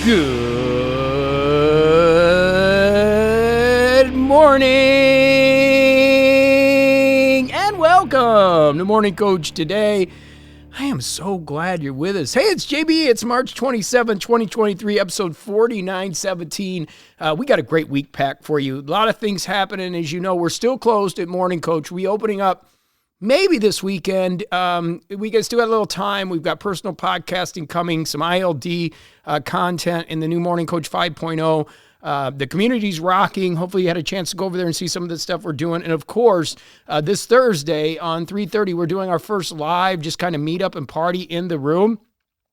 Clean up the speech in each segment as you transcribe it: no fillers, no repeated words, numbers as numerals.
Good morning and welcome to Morning Coach Today. I am so glad you're with us. Hey, it's JB. It's March 27, 2023, episode 4917. We got a great week packed for you. A lot of things happening. As you know, we're still closed at Morning Coach. We opening up maybe this weekend. We still got a little time. We've got personal podcasting coming, some ILD content in the new Morning Coach 5.0. The community's rocking. Hopefully you had a chance to go over there and see some of the stuff we're doing. And of course, this Thursday on 3:30, we're doing our first live, just kind of meet up and party in the room.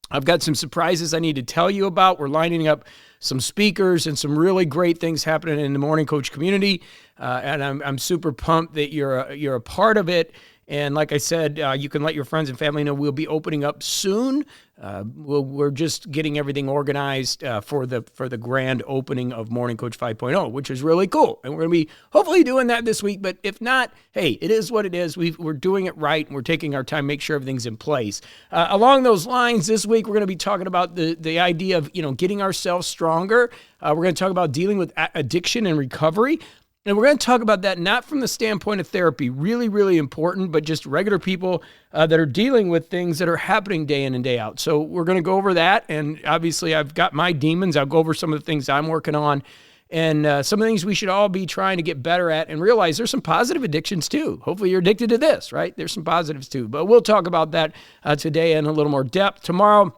I've got some surprises I need to tell you about. We're lining up some speakers and some really great things happening in the Morning Coach community. And I'm super pumped that you're a part of it. And like I said, you can let your friends and family know we'll be opening up soon. We're just getting everything organized for the grand opening of Morning Coach 5.0, which is really cool. And we're going to be hopefully doing that this week. But if not, hey, it is what it is. We're doing it right, and we're taking our time, make sure everything's in place. Along those lines, this week we're going to be talking about the idea of getting ourselves stronger. We're going to talk about dealing with addiction and recovery. And we're going to talk about that not from the standpoint of therapy, really, really important, but just regular people that are dealing with things that are happening day in and day out. So we're going to go over that. And obviously, I've got my demons. I'll go over some of the things I'm working on and some of the things we should all be trying to get better at and realize there's some positive addictions too. Hopefully, you're addicted to this, right? There's some positives too. But we'll talk about that today in a little more depth. Tomorrow,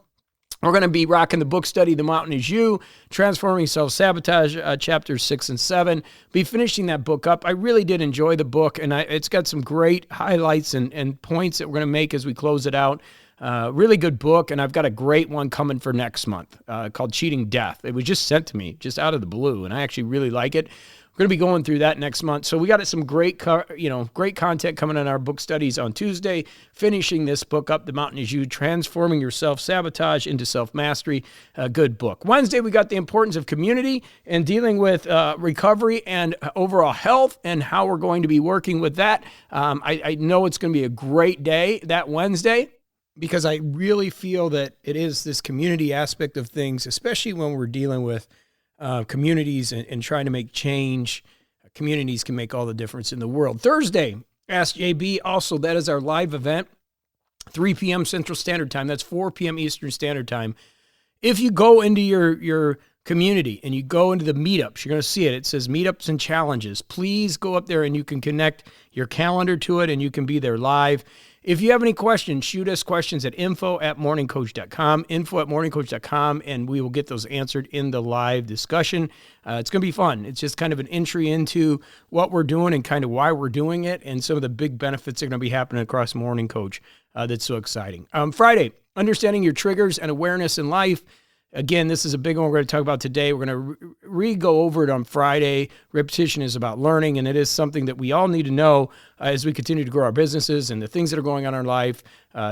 we're going to be rocking the book study, The Mountain Is You, Transforming Self-Sabotage, chapters 6 and 7. Be finishing that book up. I really did enjoy the book, and it's got some great highlights and points that we're going to make as we close it out. Really good book, and I've got a great one coming for next month called Cheating Death. It was just sent to me, just out of the blue, and I actually really like it. We're going to be going through that next month. So we got some great content coming in our book studies on Tuesday, finishing this book up, The Mountain Is You, Transforming Your Self-Sabotage into Self-Mastery. A good book. Wednesday, we got the importance of community and dealing with recovery and overall health and how we're going to be working with that. I know it's going to be a great day that Wednesday, because I really feel that it is this community aspect of things, especially when we're dealing with communities and trying to make change. Communities can make all the difference in the world. Thursday, Ask JB. Also, that is our live event, 3 p.m. Central Standard Time. That's 4 p.m. Eastern Standard Time. If you go into your community and you go into the meetups, you're going to see it. It says meetups and challenges. Please go up there and you can connect your calendar to it and you can be there live. If you have any questions, shoot us questions at info@morningcoach.com, info@morningcoach.com, and we will get those answered in the live discussion. It's going to be fun. It's just kind of an entry into what we're doing and kind of why we're doing it and some of the big benefits that are going to be happening across Morning Coach. That's so exciting. Friday, understanding your triggers and awareness in life. Again, this is a big one we're going to talk about today. We're going to re-go over it on Friday. Repetition is about learning, and it is something that we all need to know as we continue to grow our businesses and the things that are going on in our life.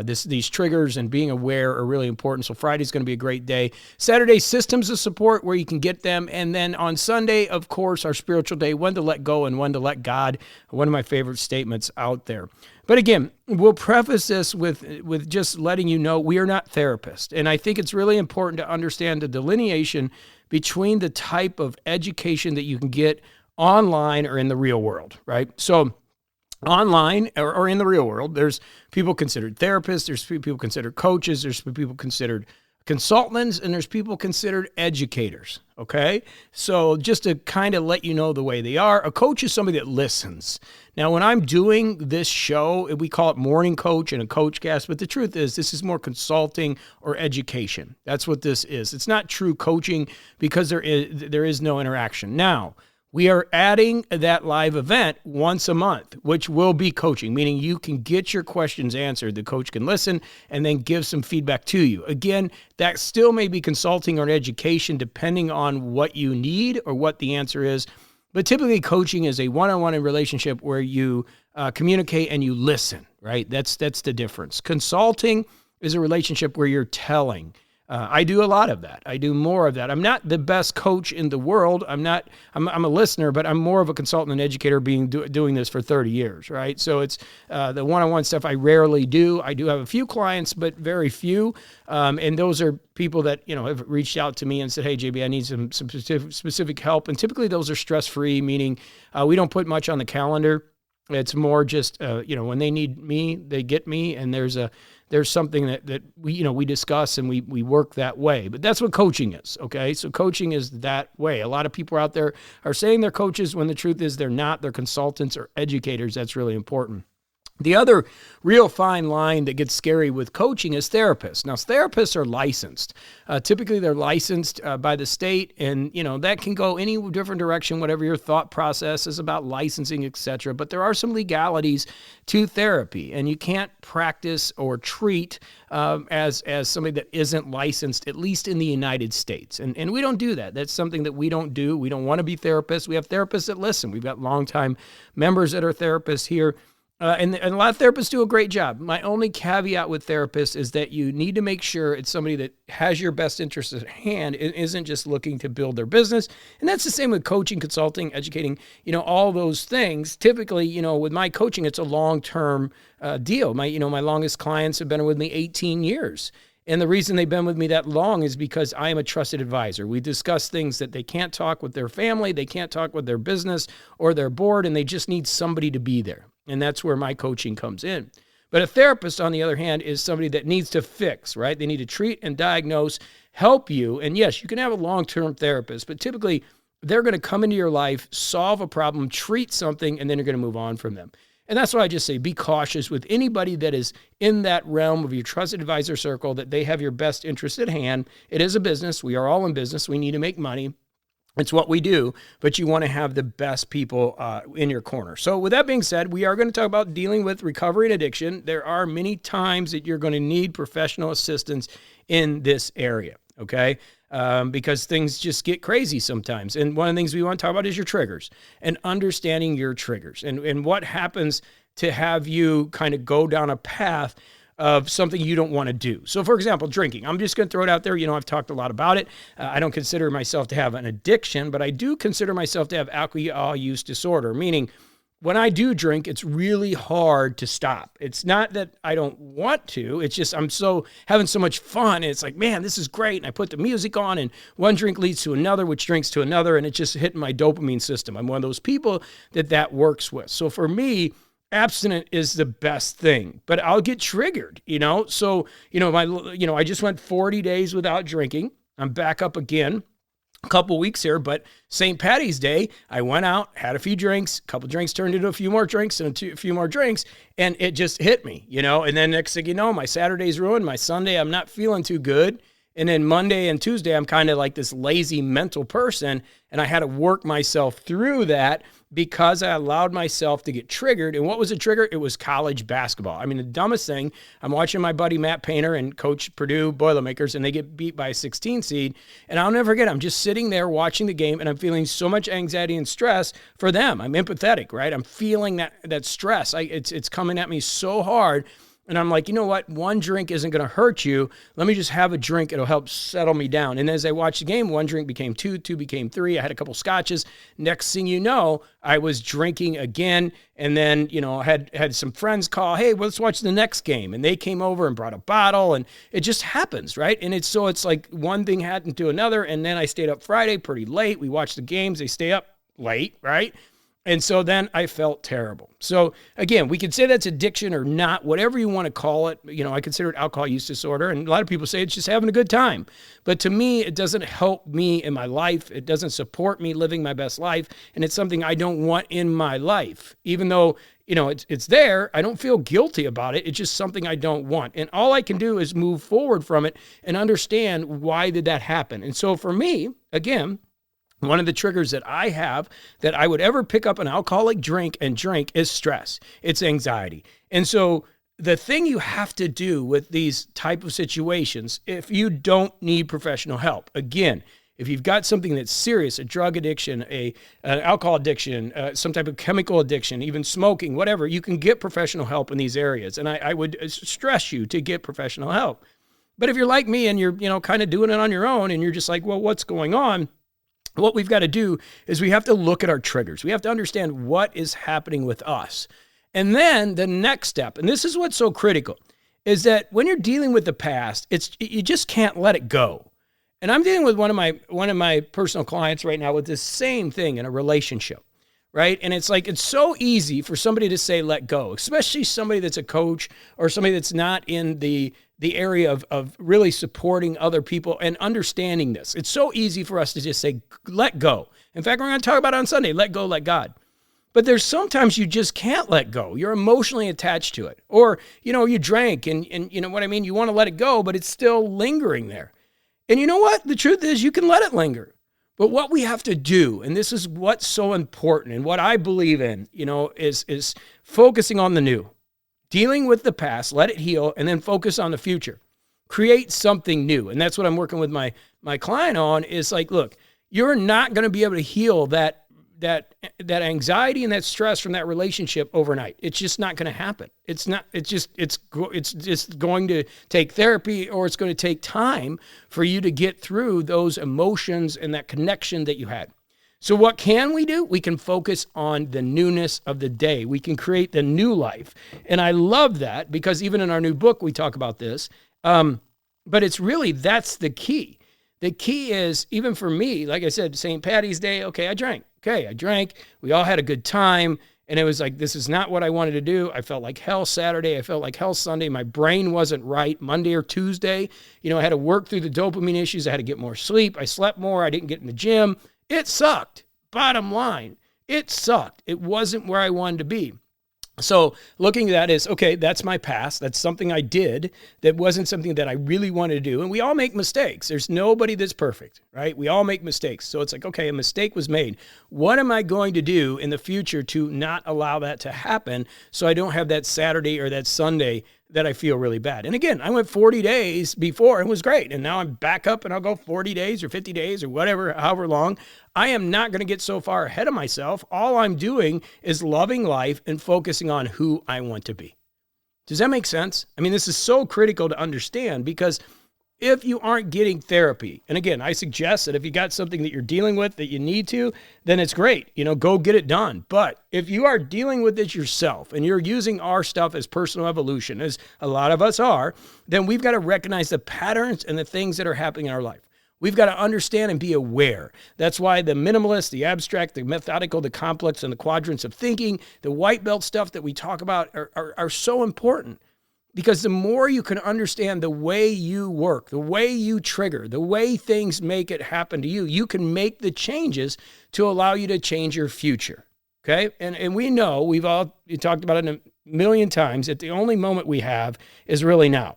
These triggers and being aware are really important. So Friday's going to be a great day. Saturday, systems of support, where you can get them. And then on Sunday, of course, our spiritual day, when to let go and when to let God. One of my favorite statements out there. But again, we'll preface this with just letting you know we are not therapists. And I think it's really important to understand the delineation between the type of education that you can get online or in the real world, right? So online or in the real world, there's people considered therapists, there's people considered coaches, there's people considered consultants, and there's people considered educators, okay? So just to kind of let you know the way they are, a coach is somebody that listens. Now, when I'm doing this show, we call it Morning Coach and a Coach Cast, but the truth is this is more consulting or education. That's what this is. It's not true coaching because there is no interaction. Now, we are adding that live event once a month, which will be coaching, meaning you can get your questions answered. The coach can listen and then give some feedback to you. Again, that still may be consulting or education depending on what you need or what the answer is. But typically coaching is a one-on-one relationship where you communicate and you listen, right? That's the difference. Consulting is a relationship where you're telling. I do a lot of that. I do more of that. I'm not the best coach in the world. I'm a listener, but I'm more of a consultant and educator doing this for 30 years, right? So it's the one-on-one stuff I rarely do. I do have a few clients, but very few. And those are people that, have reached out to me and said, hey, JB, I need some specific help. And typically those are stress-free, meaning we don't put much on the calendar. It's more just, when they need me, they get me, and there's something that we discuss and we work that way. But that's what coaching is, okay? So coaching is that way. A lot of people out there are saying they're coaches when the truth is they're not. They're consultants or educators. That's really important. The other real fine line that gets scary with coaching is therapists. Now, therapists are licensed. Typically, they're licensed by the state, and that can go any different direction, whatever your thought process is about licensing, etc. But there are some legalities to therapy, and you can't practice or treat as somebody that isn't licensed, at least in the United States. And we don't do that. That's something that we don't do. We don't want to be therapists. We have therapists that listen. We've got longtime members that are therapists here. And a lot of therapists do a great job. My only caveat with therapists is that you need to make sure it's somebody that has your best interest at hand and isn't just looking to build their business. And that's the same with coaching, consulting, educating, all those things. Typically, with my coaching, it's a long-term deal. My longest clients have been with me 18 years. And the reason they've been with me that long is because I am a trusted advisor. We discuss things that they can't talk with their family, they can't talk with their business or their board, and they just need somebody to be there. And that's where my coaching comes in. But a therapist, on the other hand, is somebody that needs to fix, right? They need to treat and diagnose, help you. And yes, you can have a long-term therapist, but typically they're going to come into your life, solve a problem, treat something, and then you're going to move on from them. And that's why I just say be cautious with anybody that is in that realm of your trusted advisor circle, that they have your best interest at hand. It is a business. We are all in business. We need to make money. It's what we do, but you want to have the best people in your corner. So with that being said, we are going to talk about dealing with recovery and addiction. There are many times that you're going to need professional assistance in this area, okay? Because things just get crazy sometimes. And one of the things we want to talk about is your triggers and understanding your triggers and what happens to have you kind of go down a path of something you don't want to do. So for example, drinking. I'm just going to throw it out there. I've talked a lot about it. I don't consider myself to have an addiction, but I do consider myself to have alcohol use disorder, meaning when I do drink, it's really hard to stop. It's not that I don't want to. It's just I'm having so much fun. And it's like, man, this is great. And I put the music on and one drink leads to another, which drinks to another. And it's just hitting my dopamine system. I'm one of those people that works with. So for me, abstinent is the best thing, but I'll get triggered, So, I just went 40 days without drinking. I'm back up again a couple weeks here, but St. Patty's Day, I went out, had a few drinks, a couple drinks turned into a few more drinks and a few more drinks, and it just hit me, And then next thing you know, my Saturday's ruined. My Sunday, I'm not feeling too good. And then Monday and Tuesday, I'm kind of like this lazy mental person, and I had to work myself through that because I allowed myself to get triggered. And what was a trigger? It was college basketball. I mean, the dumbest thing, I'm watching my buddy Matt Painter and Coach Purdue Boilermakers, and they get beat by a 16 seed. And I'll never forget, I'm just sitting there watching the game, and I'm feeling so much anxiety and stress for them. I'm empathetic, right? I'm feeling that stress. It's coming at me so hard. And I'm like, you know what? One drink isn't going to hurt you. Let me just have a drink. It'll help settle me down. And as I watched the game, one drink became two became three. I had a couple scotches. Next thing you know, I was drinking again. And then, I had some friends call, hey, let's watch the next game. And they came over and brought a bottle. And it just happens, right? And it's like one thing happened to another. And then I stayed up Friday pretty late. We watched the games. They stay up late, right? And so then I felt terrible. So again, we could say that's addiction or not, whatever you want to call it. I consider it alcohol use disorder. And a lot of people say it's just having a good time. But to me, it doesn't help me in my life. It doesn't support me living my best life. And it's something I don't want in my life. Even though, it's there, I don't feel guilty about it. It's just something I don't want. And all I can do is move forward from it and understand why did that happen. And so for me, again, one of the triggers that I have that I would ever pick up an alcoholic drink and drink is stress. It's anxiety. And so the thing you have to do with these type of situations, if you don't need professional help, again, if you've got something that's serious, a drug addiction, an alcohol addiction, some type of chemical addiction, even smoking, whatever, you can get professional help in these areas. And I would stress you to get professional help. But if you're like me and you're, kind of doing it on your own and you're just like, well, what's going on? What we've got to do is we have to look at our triggers. We have to understand what is happening with us. And then the next step, and this is what's so critical, is that when you're dealing with the past, you just can't let it go. And I'm dealing with one of my personal clients right now with this same thing in a relationship, right? And it's like, it's so easy for somebody to say, let go, especially somebody that's a coach or somebody that's not in the area of really supporting other people and understanding this. It's so easy for us to just say, let go. In fact, we're going to talk about it on Sunday, let go, let God. But there's sometimes you just can't let go. You're emotionally attached to it. Or, you drank and you know what I mean? You want to let it go, but it's still lingering there. And you know what? The truth is you can let it linger. But what we have to do, and this is what's so important and what I believe in, is focusing on the new. Dealing with the past, let it heal, and then focus on the future. Create something new. And that's what I'm working with my client on is like, look, you're not going to be able to heal that anxiety and that stress from that relationship overnight. It's just not going to happen. It's just going to take therapy, or it's going to take time for you to get through those emotions and that connection that you had. So what can we do? We can focus on the newness of the day. We can create the new life. And I love that because even in our new book, we talk about this. But it's really, that's the key. The key is, even for me, like I said, St. Patty's Day, okay, I drank. We all had a good time. And it was like, this is not what I wanted to do. I felt like hell Saturday. I felt like hell Sunday. My brain wasn't right. Monday or Tuesday, I had to work through the dopamine issues. I had to get more sleep. I slept more. I didn't get in the gym. It sucked. Bottom line, it sucked. It wasn't where I wanted to be. So looking at that is, okay, that's my past. That's something I did that wasn't something that I really wanted to do. And we all make mistakes. There's nobody that's perfect, right? We all make mistakes. So it's like, okay, a mistake was made. What am I going to do in the future to not allow that to happen so I don't have that Saturday or that Sunday that I feel really bad? And again, I went 40 days before and it was great. And now I'm back up and I'll go 40 days or 50 days or whatever, however long. I am not going to get so far ahead of myself. All I'm doing is loving life and focusing on who I want to be. Does that make sense? I mean, this is so critical to understand because if you aren't getting therapy, and again, I suggest that if you got something that you're dealing with that you need to, then it's great. Go get it done. But if you are dealing with it yourself and you're using our stuff as personal evolution, as a lot of us are, then we've got to recognize the patterns and the things that are happening in our life. We've got to understand and be aware. That's why the minimalist, the abstract, the methodical, the complex, and the quadrants of thinking, the white belt stuff that we talk about are so important. Because the more you can understand the way you work, the way you trigger, the way things make it happen to you, you can make the changes to allow you to change your future. Okay? And we know, we've all talked about it a million times, that the only moment we have is really now.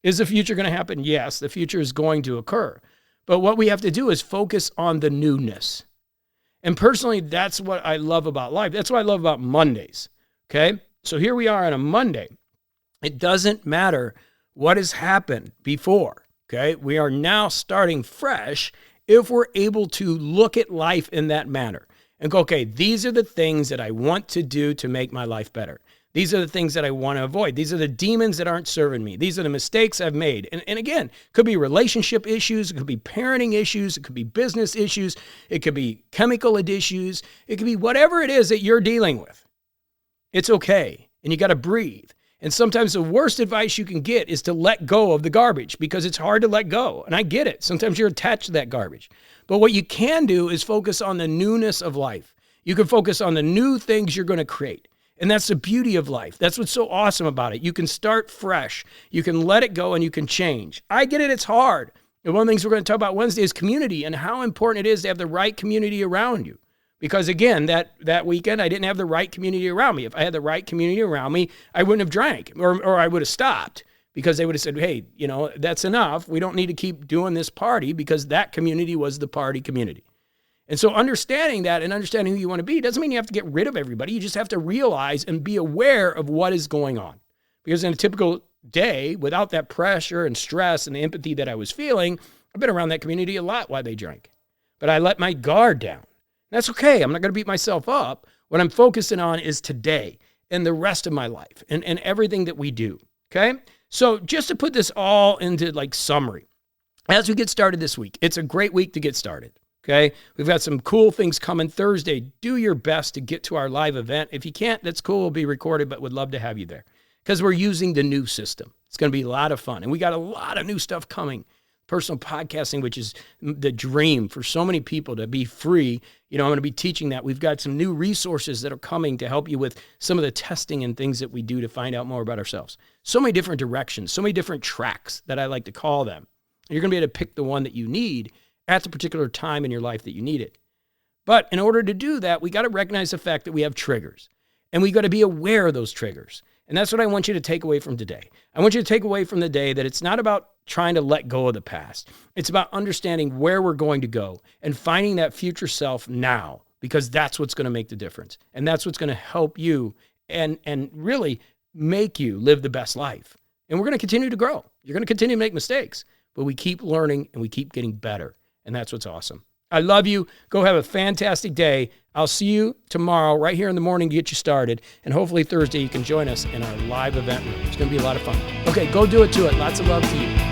Is the future going to happen? Yes, the future is going to occur. But what we have to do is focus on the newness. And personally, that's what I love about life. That's what I love about Mondays. Okay? So here we are on a Monday. It doesn't matter what has happened before, okay? We are now starting fresh if we're able to look at life in that manner and go, okay, these are the things that I want to do to make my life better. These are the things that I want to avoid. These are the demons that aren't serving me. These are the mistakes I've made. And again, it could be relationship issues. It could be parenting issues. It could be business issues. It could be chemical issues. It could be whatever it is that you're dealing with. It's okay. And you got to breathe. And sometimes the worst advice you can get is to let go of the garbage because it's hard to let go. And I get it. Sometimes you're attached to that garbage. But what you can do is focus on the newness of life. You can focus on the new things you're going to create. And that's the beauty of life. That's what's so awesome about it. You can start fresh. You can let it go and you can change. I get it. It's hard. And one of the things we're going to talk about Wednesday is community and how important it is to have the right community around you. Because again, that weekend, I didn't have the right community around me. If I had the right community around me, I wouldn't have drank or I would have stopped because they would have said, hey, that's enough. We don't need to keep doing this party because that community was the party community. And so understanding that and understanding who you want to be doesn't mean you have to get rid of everybody. You just have to realize and be aware of what is going on. Because in a typical day, without that pressure and stress and the empathy that I was feeling, I've been around that community a lot while they drank. But I let my guard down. That's okay. I'm not going to beat myself up. What I'm focusing on is today and the rest of my life and everything that we do. Okay? So just to put this all into like summary, as we get started this week, it's a great week to get started. Okay. We've got some cool things coming Thursday. Do your best to get to our live event. If you can't, that's cool. It'll be recorded, but would love to have you there because we're using the new system. It's going to be a lot of fun. And we got a lot of new stuff coming. Personal podcasting, which is the dream for so many people to be free. I'm going to be teaching that. We've got some new resources that are coming to help you with some of the testing and things that we do to find out more about ourselves. So many different directions, so many different tracks that I like to call them. You're going to be able to pick the one that you need at the particular time in your life that you need it. But in order to do that, we got to recognize the fact that we have triggers, and we got to be aware of those triggers. And that's what I want you to take away from today. I want you to take away from the day that it's not about trying to let go of the past. It's about understanding where we're going to go and finding that future self now, because that's what's going to make the difference. And that's what's going to help you and really make you live the best life. And we're going to continue to grow. You're going to continue to make mistakes, but we keep learning and we keep getting better. And that's what's awesome. I love you. Go have a fantastic day. I'll see you tomorrow right here in the morning to get you started. And hopefully Thursday you can join us in our live event room. It's going to be a lot of fun. Okay, go do it to it. Lots of love to you.